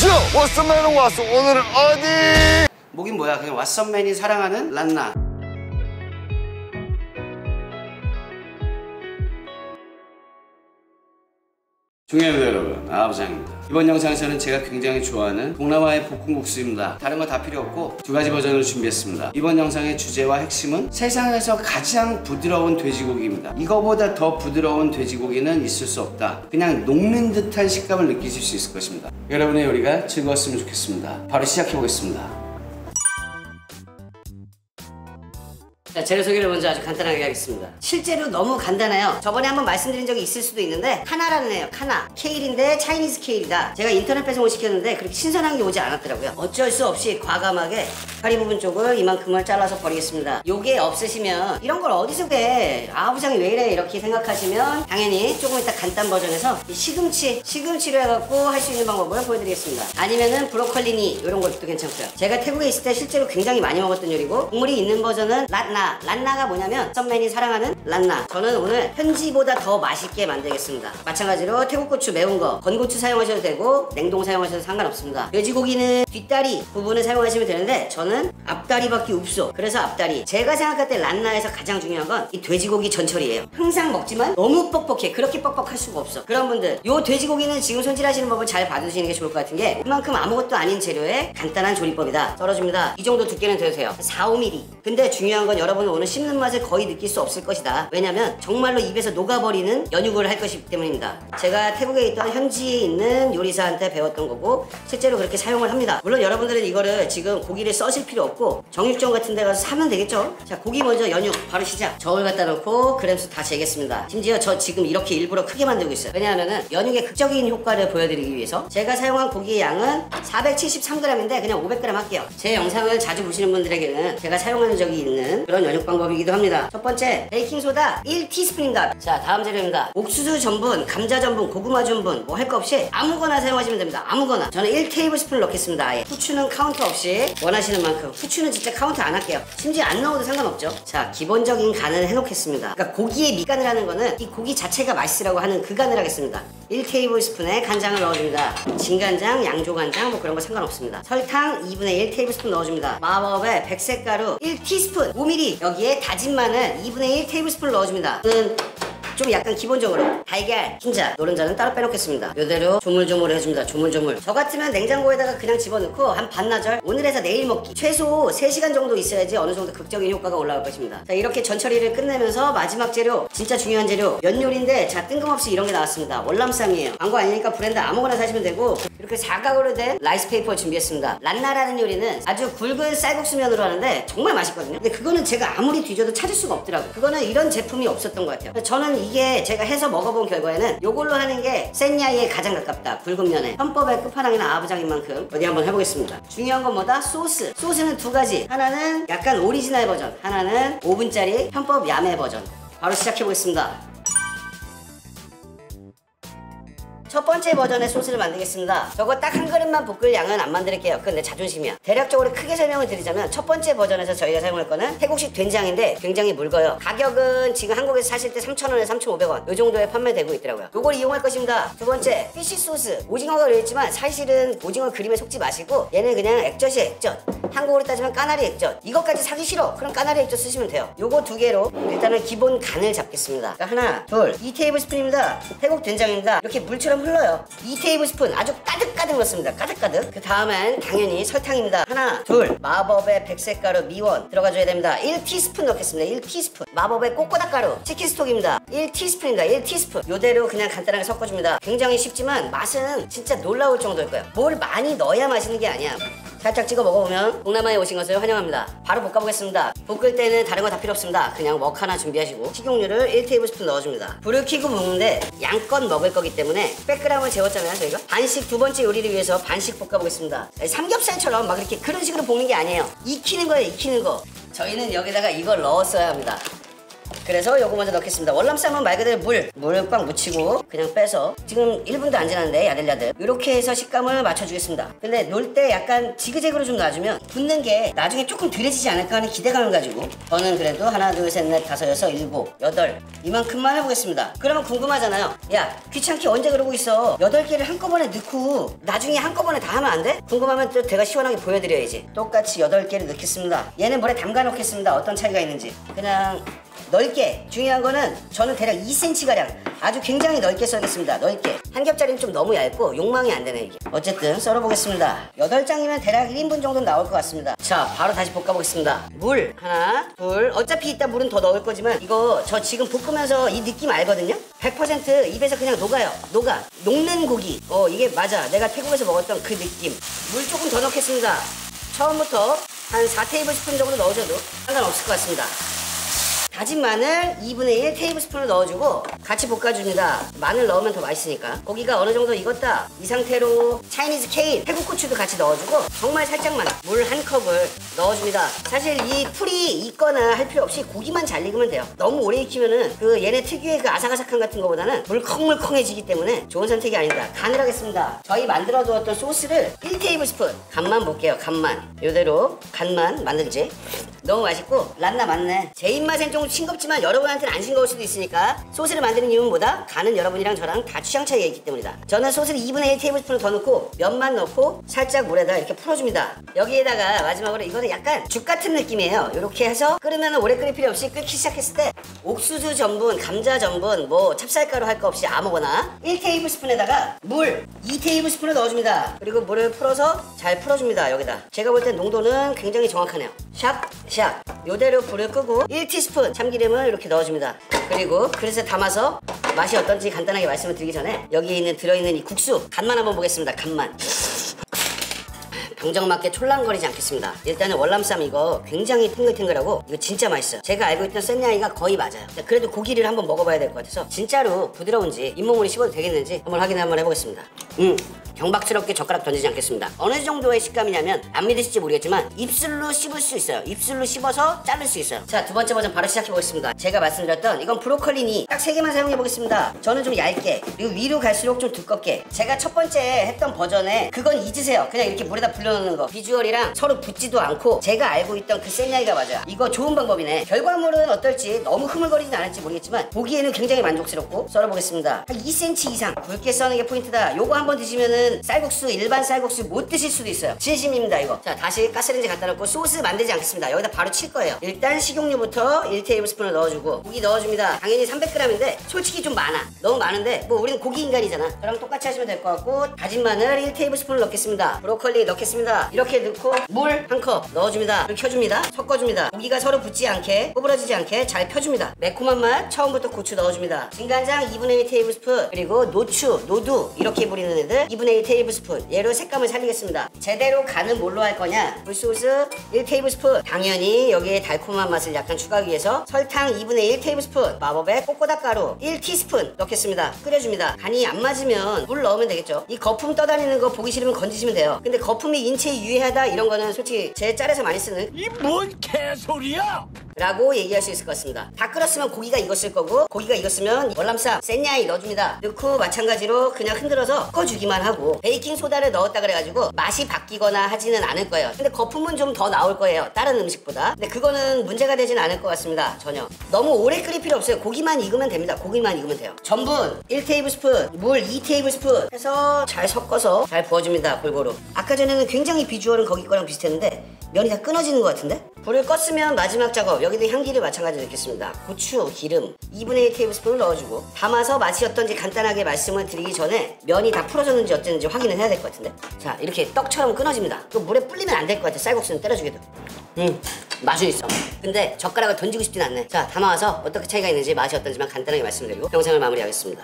슈! 왓썸맨은 왔어. 오늘은 어디? 뭐긴 뭐야. 그냥 왓썸맨이 사랑하는 란나. 중요합니다 여러분, 아부장입니다. 이번 영상에서는 제가 굉장히 좋아하는 동남아의 볶음국수입니다. 다른 거 다 필요 없고 두 가지 버전을 준비했습니다. 이번 영상의 주제와 핵심은 세상에서 가장 부드러운 돼지고기입니다. 이거보다 더 부드러운 돼지고기는 있을 수 없다. 그냥 녹는 듯한 식감을 느끼실 수 있을 것입니다. 여러분의 요리가 즐거웠으면 좋겠습니다. 바로 시작해 보겠습니다. 자, 재료 소개를 먼저 아주 간단하게 하겠습니다. 실제로 너무 간단해요. 저번에 한번 말씀드린 적이 있을 수도 있는데 카나라는 애요. 카나. 케일인데 차이니즈 케일이다. 제가 인터넷 배송을 시켰는데 그렇게 신선한 게 오지 않았더라고요. 어쩔 수 없이 과감하게 다리 부분 쪽을 이만큼을 잘라서 버리겠습니다. 요게 없으시면 이런 걸 어디서 배? 아부장이 왜 이래? 이렇게 생각하시면 당연히 조금 이따 간단 버전에서 이 시금치로 해갖고 할 수 있는 방법을 보여드리겠습니다. 아니면은 브로콜리니 이런 것도 괜찮고요. 제가 태국에 있을 때 실제로 굉장히 많이 먹었던 요리고 국물이 있는 버전은 란나가 뭐냐면 썸맨이 사랑하는 란나. 저는 오늘 현지보다 더 맛있게 만들겠습니다. 마찬가지로 태국 고추 매운 거 건고추 사용하셔도 되고 냉동 사용하셔도 상관없습니다. 돼지고기는 뒷다리 부분을 사용하시면 되는데 저는 앞다리밖에 없어. 그래서 앞다리. 제가 생각할 때 란나에서 가장 중요한 건 이 돼지고기 전처리예요. 항상 먹지만 너무 뻑뻑해. 그렇게 뻑뻑할 수가 없어. 그런 분들 요 돼지고기는 지금 손질하시는 법을 잘 봐두시는 게 좋을 것 같은 게 그만큼 아무것도 아닌 재료에 간단한 조리법이다. 썰어줍니다. 이 정도 두께는 돼도 돼요. 4, 5mm. 근데 중요한 건 여러분은 오늘 씹는 맛을 거의 느낄 수 없을 것이다. 왜냐면 정말로 입에서 녹아버리는 연육을 할 것이기 때문입니다. 제가 태국에 있던 현지에 있는 요리사한테 배웠던 거고 실제로 그렇게 사용을 합니다. 물론 여러분들은 이거를 지금 고기를 써실 필요 없고 정육점 같은 데 가서 사면 되겠죠. 자, 고기 먼저 연육 바로 시작. 저울 갖다 놓고 그램수 다 재겠습니다. 심지어 저 지금 이렇게 일부러 크게 만들고 있어요. 왜냐하면은 연육의 극적인 효과를 보여드리기 위해서. 제가 사용한 고기의 양은 473g인데 그냥 500g 할게요. 제 영상을 자주 보시는 분들에게는 제가 사용하는 적이 있는 그런 연육 방법이기도 합니다. 첫 번째, 베이킹소다 1티스푼입니다. 자, 다음 재료입니다. 옥수수 전분, 감자 전분, 고구마 전분 뭐 할 거 없이 아무거나 사용하시면 됩니다. 아무거나. 저는 1테이블스푼 넣겠습니다. 아예. 후추는 카운터 없이 원하시는 만큼. 후추는 진짜 카운터 안 할게요. 심지어 안 넣어도 상관없죠. 자, 기본적인 간을 해놓겠습니다. 그러니까 고기의 밑간을 하는 거는 이 고기 자체가 맛있으라고 하는 그 간을 하겠습니다. 1테이블스푼에 간장을 넣어줍니다. 진간장, 양조간장 뭐 그런 거 상관없습니다. 설탕 2분의 1테이블스푼 넣어줍니다. 마법의 백색가루 1티스푼 5mm. 여기에 다진 마늘 2분의 1테이블스푼 넣어줍니다. 좀 약간 기본적으로 달걀, 흰자, 노른자는 따로 빼놓겠습니다. 이대로 조물조물 해줍니다. 조물조물. 저 같으면 냉장고에다가 그냥 집어넣고 한 반나절 오늘에서 내일 먹기 최소 3시간 정도 있어야지 어느 정도 극적인 효과가 올라올 것입니다. 자, 이렇게 전처리를 끝내면서 마지막 재료, 진짜 중요한 재료 면 요리인데 자, 뜬금없이 이런 게 나왔습니다. 월남쌈이에요. 광고 아니니까 브랜드 아무거나 사시면 되고 이렇게 사각으로 된 라이스 페이퍼를 준비했습니다. 란나라는 요리는 아주 굵은 쌀국수면으로 하는데 정말 맛있거든요. 근데 그거는 제가 아무리 뒤져도 찾을 수가 없더라고요. 그거는 이런 제품이 없었던 것 같아요. 저는 이게 제가 해서 먹어본 결과에는 요걸로 하는 게 센야이에 가장 가깝다. 굵은 면에. 헌법의 끝판왕이나 아부장인 만큼 어디 한번 해보겠습니다. 중요한 건 뭐다? 소스. 소스는 두 가지. 하나는 약간 오리지널 버전, 하나는 5분짜리 헌법 야매 버전. 바로 시작해보겠습니다. 첫 번째 버전의 소스를 만들겠습니다. 저거 딱 한 그릇만 볶을 양은 안 만들게요. 그건 내 자존심이야. 대략적으로 크게 설명을 드리자면 첫 번째 버전에서 저희가 사용할 거는 태국식 된장인데 굉장히 묽어요. 가격은 지금 한국에서 사실 때 3,000원에 3,500원 요 정도에 판매되고 있더라고요. 요걸 이용할 것입니다. 두 번째, 피쉬 소스. 오징어가 들어있지만 사실은 오징어 그림에 속지 마시고 얘는 그냥 액젓이 액젓. 한국으로 따지면 까나리 액젓. 이것까지 사기 싫어. 그럼 까나리 액젓 쓰시면 돼요. 요거 두 개로 일단은 기본 간을 잡겠습니다. 그러니까 하나, 둘, 2테이블스푼입니다. 태국 된장입니다. 이렇게 물처럼 흘러요. 2테이블스푼 아주 가득가득 넣습니다. 가득가득. 그 다음엔 당연히 설탕입니다. 하나, 둘, 마법의 백색가루 미원 들어가줘야 됩니다. 1티스푼 넣겠습니다. 1티스푼. 마법의 꼬꼬닥가루 치킨스톡입니다. 1티스푼입니다. 1티스푼. 요대로 그냥 간단하게 섞어줍니다. 굉장히 쉽지만 맛은 진짜 놀라울 정도일 거예요. 뭘 많이 넣어야 맛있는 게 아니야. 살짝 찍어 먹어보면 동남아에 오신 것을 환영합니다. 바로 볶아보겠습니다. 볶을 때는 다른 거 다 필요 없습니다. 그냥 웍 하나 준비하시고 식용유를 1테이블스푼 넣어줍니다. 불을 켜고 볶는데 양껏 먹을 거기 때문에 100g을 재웠잖아요. 저희가 반씩 두 번째 요리를 위해서 반씩 볶아보겠습니다. 삼겹살처럼 막 이렇게 그런 식으로 볶는 게 아니에요. 익히는 거예요. 익히는 거. 저희는 여기다가 이걸 넣었어야 합니다. 그래서 요거 먼저 넣겠습니다. 월남쌈은 말 그대로 물을 꽉 묻히고 그냥 빼서 지금 1분도 안 지났는데 야들야들 이렇게 해서 식감을 맞춰주겠습니다. 근데 놓을 때 약간 지그재그로 좀 놔주면 붙는 게 나중에 조금 덜해지지 않을까 하는 기대감을 가지고 저는 그래도 하나 둘 셋 넷 다섯 여섯 일곱 여덟 이만큼만 해보겠습니다. 그러면 궁금하잖아요. 야 귀찮게 언제 그러고 있어. 8개를 한꺼번에 넣고 나중에 한꺼번에 다 하면 안 돼? 궁금하면 또 제가 시원하게 보여드려야지. 똑같이 8개를 넣겠습니다. 얘는 물에 담가 놓겠습니다. 어떤 차이가 있는지. 그냥 넓게. 중요한 거는 저는 대략 2cm가량 아주 굉장히 넓게 썰겠습니다. 넓게. 한 겹짜리는 좀 너무 얇고 욕망이 안 되네 이게. 어쨌든 썰어보겠습니다. 8장이면 대략 1인분 정도 나올 것 같습니다. 자 바로 다시 볶아보겠습니다. 물 하나 둘. 어차피 이따 물은 더 넣을 거지만 이거 저 지금 볶으면서 이 느낌 알거든요. 100% 입에서 그냥 녹아요. 녹는 고기. 이게 맞아. 내가 태국에서 먹었던 그 느낌. 물 조금 더 넣겠습니다. 처음부터 한 4테이블스푼 정도 넣으셔도 상관없을 것 같습니다. 다진 마늘 2분의 1 테이블스푼을 넣어주고 같이 볶아줍니다. 마늘 넣으면 더 맛있으니까. 고기가 어느 정도 익었다. 이 상태로 차이니즈 케일, 태국 고추도 같이 넣어주고 정말 살짝만 물 한 컵을 넣어줍니다. 사실 이 풀이 익거나 할 필요 없이 고기만 잘 익으면 돼요. 너무 오래 익히면은 그 얘네 특유의 그 아삭아삭한 같은 거보다는 물컹물컹해지기 때문에 좋은 선택이 아니다. 간을 하겠습니다. 저희 만들어 두었던 소스를 1테이블스푼 간만 볼게요. 간만 이대로 간만 만들지. 너무 맛있고 란나 맞네. 제 입맛엔 좀 싱겁지만 여러분한테는 안 싱거울 수도 있으니까 소스를 만드는 이유는 뭐다? 간은 여러분이랑 저랑 다 취향 차이가 있기 때문이다. 저는 소스를 2분의 1 테이블스푼을 더 넣고 면만 넣고 살짝 물에다 이렇게 풀어줍니다. 여기에다가 마지막으로 이거는 약간 죽 같은 느낌이에요. 이렇게 해서 끓으면 오래 끓일 필요 없이 끓기 시작했을 때 옥수수 전분, 감자 전분, 뭐 찹쌀가루 할 거 없이 아무거나 1테이블스푼에다가 물 2테이블스푼을 넣어줍니다. 그리고 물을 풀어서 잘 풀어줍니다. 여기다. 제가 볼 땐 농도는 굉장히 정확하네요. 샥 요대로 불을 끄고 1티스푼 참기름을 이렇게 넣어줍니다. 그리고 그릇에 담아서 맛이 어떤지 간단하게 말씀을 드리기 전에 여기에 들어있는 이 국수 간만 한번 보겠습니다. 간만 병정맞게 촐랑거리지 않겠습니다. 일단은 월남쌈 이거 굉장히 탱글탱글하고 이거 진짜 맛있어요. 제가 알고 있던 샌냐이가 거의 맞아요. 그래도 고기를 한번 먹어봐야 될 것 같아서 진짜로 부드러운지 잇몸으로 씹어도 되겠는지 한번 해보겠습니다. 경박스럽게 젓가락 던지지 않겠습니다. 어느 정도의 식감이냐면 안 믿으실지 모르겠지만 입술로 씹을 수 있어요. 입술로 씹어서 자를 수 있어요. 자, 두 번째 버전 바로 시작해보겠습니다. 제가 말씀드렸던 이건 브로콜리니 딱 3개만 사용해보겠습니다. 저는 좀 얇게 그리고 위로 갈수록 좀 두껍게. 제가 첫 번째 했던 버전에 그건 잊으세요. 그냥 이렇게 물에다 불려놓는 거. 비주얼이랑 서로 붙지도 않고 제가 알고 있던 그 샌냐이가 맞아요. 이거 좋은 방법이네. 결과물은 어떨지 너무 흐물거리진 않을지 모르겠지만 보기에는 굉장히 만족스럽고 썰어보겠습니다. 한 2cm 이상 굵게 써는 게 포인트다. 요거 한번 드시면은 쌀국수 일반 쌀국수 못 드실 수도 있어요. 진심입니다 이거. 자 다시 가스레인지 갖다 놓고 소스 만들지 않겠습니다. 여기다 바로 칠 거예요. 일단 식용유부터 1테이블스푼을 넣어주고 고기 넣어줍니다. 당연히 300g인데 솔직히 좀 많아. 너무 많은데 뭐 우리는 고기 인간이잖아. 저랑 똑같이 하시면 될 것 같고 다진 마늘 1테이블스푼을 넣겠습니다. 브로콜리 넣겠습니다. 이렇게 넣고 물 1컵 넣어줍니다. 불 켜줍니다. 섞어줍니다. 고기가 서로 붙지 않게 구부러지지 않게 잘 펴줍니다. 매콤한 맛 처음부터 고추 넣어줍니다. 진간장 2분의 1 테이블스푼 그리고 노두 이렇게 부리는 애들 2분의 1 테이블스푼 얘로 색감을 살리겠습니다. 제대로 간은 뭘로 할 거냐? 굴소스 1테이블스푼 당연히 여기에 달콤한 맛을 약간 추가하기 위해서 설탕 2분의 1 테이블스푼 마법의 꼬꼬닥가루 1티스푼 넣겠습니다. 끓여줍니다. 간이 안 맞으면 물 넣으면 되겠죠. 이 거품 떠다니는 거 보기 싫으면 건지시면 돼요. 근데 거품이 인체에 유해하다 이런 거는 솔직히 제 짤에서 많이 쓰는 이 뭔 개소리야! 라고 얘기할 수 있을 것 같습니다. 다 끓었으면 고기가 익었을 거고 고기가 익었으면 월남쌈 샌냐이 넣어줍니다. 넣고 마찬가지로 그냥 흔들어서 섞어주기만 하고 베이킹소다를 넣었다 그래가지고 맛이 바뀌거나 하지는 않을 거예요. 근데 거품은 좀 더 나올 거예요. 다른 음식보다. 근데 그거는 문제가 되진 않을 것 같습니다. 전혀. 너무 오래 끓일 필요 없어요. 고기만 익으면 됩니다. 고기만 익으면 돼요. 전분 1테이블스푼 물 2테이블스푼 해서 잘 섞어서 잘 부어줍니다. 골고루. 아까 전에는 굉장히 비주얼은 거기 거랑 비슷했는데 면이 다 끊어지는 것 같은데? 불을 껐으면 마지막 작업. 여기도 향기를 마찬가지로 넣겠습니다. 고추, 기름 2분의 1 테이블스푼을 넣어주고 담아서 맛이 어떤지 간단하게 말씀을 드리기 전에 면이 다 풀어졌는지 어쨌는지 확인을 해야 될 것 같은데. 자 이렇게 떡처럼 끊어집니다. 또 물에 불리면 안 될 것 같아. 쌀국수는 때려주게도. 맛은 있어. 근데 젓가락을 던지고 싶진 않네. 자 담아와서 어떻게 차이가 있는지 맛이 어떤지만 간단하게 말씀드리고 영상을 마무리하겠습니다.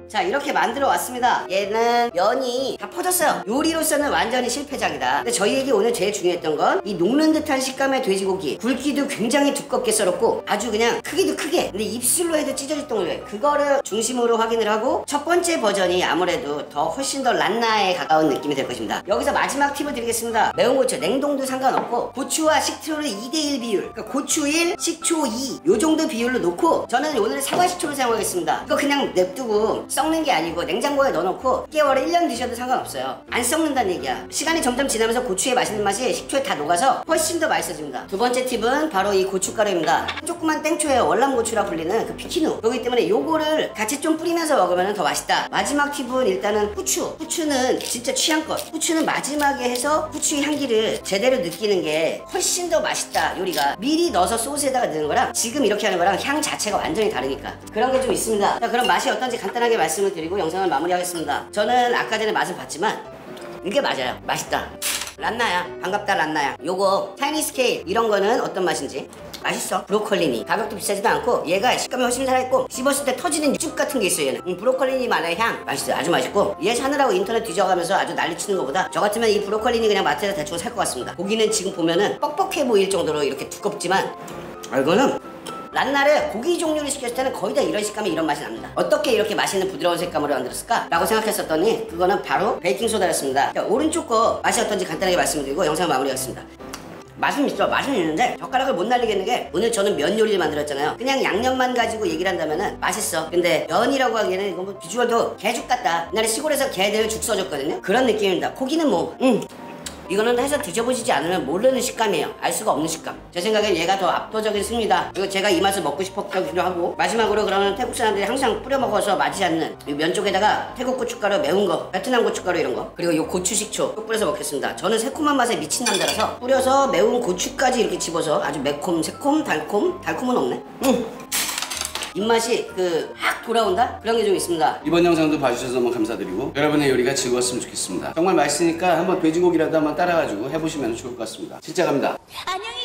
자 이렇게 만들어 왔습니다. 얘는 면이 다 퍼졌어요. 요리로서는 완전히 실패작이다. 근데 저희에게 오늘 제일 중요했던 건 이 녹는 듯한 식감의 돼지고기, 굵기도 굉장히 두껍게 썰었고 아주 그냥 크기도 크게, 근데 입술로 해도 찢어질 정도예요. 그거를 중심으로 확인을 하고 첫 번째 버전이 아무래도 훨씬 더 란나에 가까운 느낌이 될 것입니다. 여기서 마지막 팁을 드리겠습니다. 매운 고추, 냉동도 상관없고 고추와 식초를 2대1 비율, 그러니까 고추 1, 식초 2 요 정도 비율로 놓고, 저는 오늘 사과 식초를 사용하겠습니다. 이거 그냥 냅두고 썩는 게 아니고 냉장고에 넣어놓고 6개월에 1년 드셔도 상관없어요. 안 썩는다는 얘기야. 시간이 점점 지나면서 고추의 맛있는 맛이 식초에 다 녹아서 훨씬 더 맛있어집니다. 두 번째 팁은 바로 이 고춧가루입니다. 조그만 땡초에 월남고추라 불리는 그 피키누, 그렇기 때문에 요거를 같이 좀 뿌리면서 먹으면 더 맛있다. 마지막 팁은 일단은 후추. 후추는 진짜 취향껏, 후추는 마지막에 해서 후추의 향기를 제대로 느끼는 게 훨씬 더 맛있다. 요리가 미리 넣어서 소스에다가 넣는 거랑 지금 이렇게 하는 거랑 향 자체가 완전히 다르니까 그런 게 좀 있습니다. 자, 그럼 맛이 어떤지 간단하게 말씀을 드리고 영상을 마무리하겠습니다. 저는 아까 전에 맛은 봤지만 이게 맞아요. 맛있다. 란나야, 반갑다 란나야. 요거 차이니스 케일 이런 거는 어떤 맛인지 맛있어. 브로콜리니 가격도 비싸지도 않고 얘가 식감이 훨씬 살아있고 씹었을 때 터지는 육즙 같은 게 있어요. 얘는 브로콜리니만의 향 맛있어요. 아주 맛있고, 얘 사느라고 인터넷 뒤져가면서 아주 난리치는 것보다 저 같으면 이 브로콜리니 그냥 마트에서 대충 살 것 같습니다. 고기는 지금 보면은 뻑뻑해 보일 정도로 이렇게 두껍지만 이거는 란나를 고기 종류를 시켰을 때는 거의 다 이런 식감이, 이런 맛이 납니다. 어떻게 이렇게 맛있는 부드러운 색감으로 만들었을까? 라고 생각했었더니 그거는 바로 베이킹소다였습니다. 자, 오른쪽 거 맛이 어떤지 간단하게 말씀드리고 영상을 마무리하겠습니다. 맛은 있어. 맛은 있는데 젓가락을 못 날리겠는 게, 오늘 저는 면 요리를 만들었잖아요. 그냥 양념만 가지고 얘기를 한다면은 맛있어. 근데 면이라고 하기에는 이거 뭐 비주얼도 개죽 같다. 옛날에 시골에서 개들 죽 써줬거든요. 그런 느낌입니다. 고기는 뭐 이거는 해서 드셔보시지 않으면 모르는 식감이에요. 알 수가 없는 식감. 제 생각엔 얘가 더 압도적인 승리다. 그리고 제가 이 맛을 먹고 싶었기도 하고, 마지막으로 그러면 태국 사람들이 항상 뿌려 먹어서 맞지 않는 이 면 쪽에다가 태국 고춧가루, 매운 거, 베트남 고춧가루 이런 거, 그리고 요 고추 식초 꼭 뿌려서 먹겠습니다. 저는 새콤한 맛에 미친 남자라서 뿌려서 매운 고추까지 이렇게 집어서 아주 매콤, 새콤, 달콤은 없네. 입맛이 확 돌아온다? 그런 게 좀 있습니다. 이번 영상도 봐주셔서 너무 감사드리고 여러분의 요리가 즐거웠으면 좋겠습니다. 정말 맛있으니까 한번 돼지고기라도 한번 따라가지고 해보시면 좋을 것 같습니다. 진짜 갑니다. 안녕히